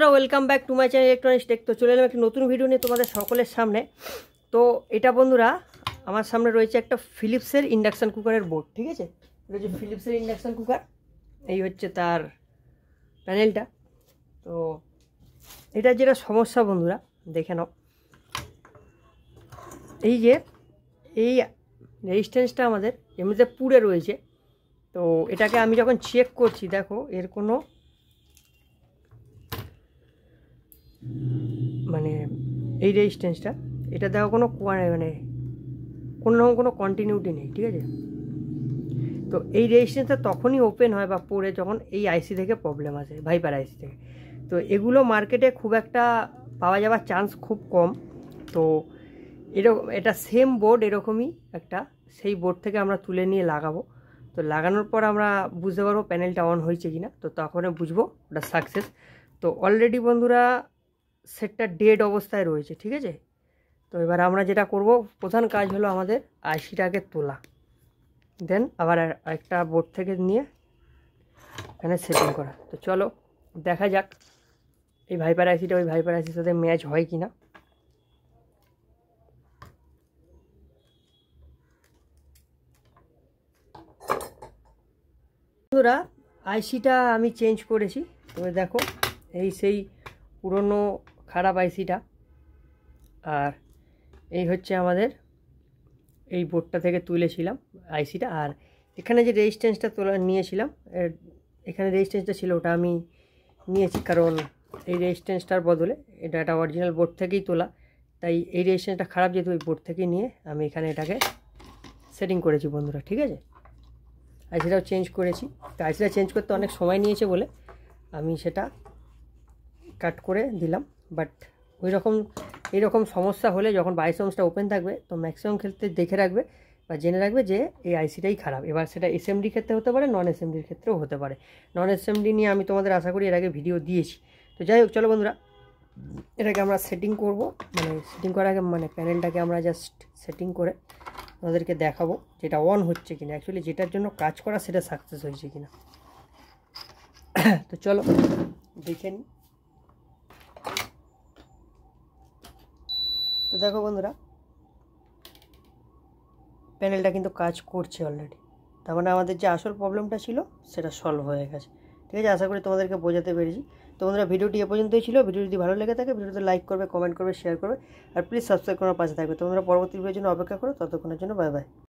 বন্ধুরা welcome back to my channel electronics tech. তো চলে এলাম একটি নতুন ভিডিও নিয়ে তোমাদের সকলের সামনে। তো এটা বন্ধুরা আমার সামনে রয়েছে একটা ফিলিপসের ইন্ডাকশান কুকারের বোর্ড, ঠিক আছে। এটা হচ্ছে ফিলিপসের ইন্ডাকশান কুকার, এই হচ্ছে তার প্যানেলটা। তো এটার যেটা সমস্যা বন্ধুরা দেখে নাও, এই যে এই রেজিস্ট্যান্সটা আমাদের এমনিতে পুড়ে রয়েছে। তো এটাকে আমি যখন চেক করছি, দেখো এর কোনো মানে এই রেজিস্ট্যান্সটা, এটা দেখো কোনো মানে কোনো কন্টিনিউটি নেই, ঠিক আছে। তো এই রেজিস্ট্যান্সটা তখনই ওপেন হয় বা পড়ে যখন এই আইসি থেকে প্রবলেম আসে, ভাইপার আইসি থেকে। তো এগুলো মার্কেটে খুব একটা পাওয়া যাওয়ার চান্স খুব কম। তো এরকম এটা সেম বোর্ড এরকমই একটা, সেই বোর্ড থেকে আমরা তুলে নিয়ে লাগাবো। তো লাগানোর পর আমরা বুঝতে পারবো প্যানেলটা অন হয়েছে কিনা, তো তখন বুঝবো ওটা সাকসেস। তো অলরেডি বন্ধুরা সেটটা ডেড অবস্থায় রয়েছে, ঠিক আছে। তো এবার আমরা যেটা করব, প্রধান কাজ হলো আমাদের আইসিটাকে তোলা, দেন আবার একটা বোর্ড থেকে নিয়ে এখানে সেটিং করা। তো চলো দেখা যাক এই ভাইপার আইসিটা ওই ভাইপার আইসির সাথে ম্যাচ হয় কি না। বন্ধুরা আইসিটা আমি চেঞ্জ করেছি, তবে দেখো এই সেই পুরনো খারাপ আইসিটা, আর এই হচ্ছে আমাদের এই বোর্ডটা থেকে তুলেছিলাম আইসিটা। আর এখানে যে রেজিস্ট্যান্সটা নিয়েছিলাম, এখানে রেজিস্ট্যান্সটা ছিল ওটা আমি নিয়েছি, কারণ এই রেজিস্ট্যান্সটার বদলে এটা একটা অরিজিনাল বোর্ড থেকেই তোলা, তাই এই রেজিস্ট্যান্সটা খারাপ যেহেতু ওই বোর্ড থেকেই নিয়ে আমি এখানে এটাকে সেটিং করেছি বন্ধুরা, ঠিক আছে। আইসিটাও চেঞ্জ করেছি। তো আইসিটা চেঞ্জ করতে অনেক সময় নিয়েছে বলে আমি সেটা কাট করে দিলাম। বাট এইরকম সমস্যা হলে যখন 22 ওহমসটা ওপেন থাকবে, তো ম্যাক্সিমাম ক্ষেত্রে দেখে রাখবে বা জেনে রাখবে যে এই আইসিটাই খারাপ। এবার সেটা এসএমডির ক্ষেত্রে হতে পারে, নন এসএমডির ক্ষেত্রেও হতে পারে। নন এসএমডি নিয়ে আমি তোমাদের আশা করি এর আগে ভিডিও দিয়েছি। তো যাই হোক, চলো বন্ধুরা এটাকে আমরা সেটিং করব। মানে সেটিং করার আগে মানে প্যানেলটাকে আমরা জাস্ট সেটিং করে আমাদেরকে দেখাবো যেটা অন হচ্ছে কিনা, অ্যাকচুয়ালি যেটার জন্য কাজ করা সেটা সাকসেস হয়েছে কিনা। তো চলো দেখে নিই। তো দেখো বন্ধুরা প্যানেলটা কিন্তু কাজ করছে অলরেডি, তার মানে আমাদের যে আসল প্রবলেমটা ছিল সেটা সলভ হয়ে গেছে, ঠিক আছে। আশা করি তোমাদেরকে বোঝাতে পেরেছি। তো বন্ধুরা ভিডিওটি এ পর্যন্তই ছিল। ভিডিও যদি ভালো লেগে থাকে ভিডিওতে লাইক করবে, কমেন্ট করবে, শেয়ার করবে, আর প্লিজ সাবস্ক্রাইব করার পাশে থাকবে। তোমরা পরবর্তী ভিডিওর জন্য অপেক্ষা করো। ততক্ষণের জন্য বাই বাই।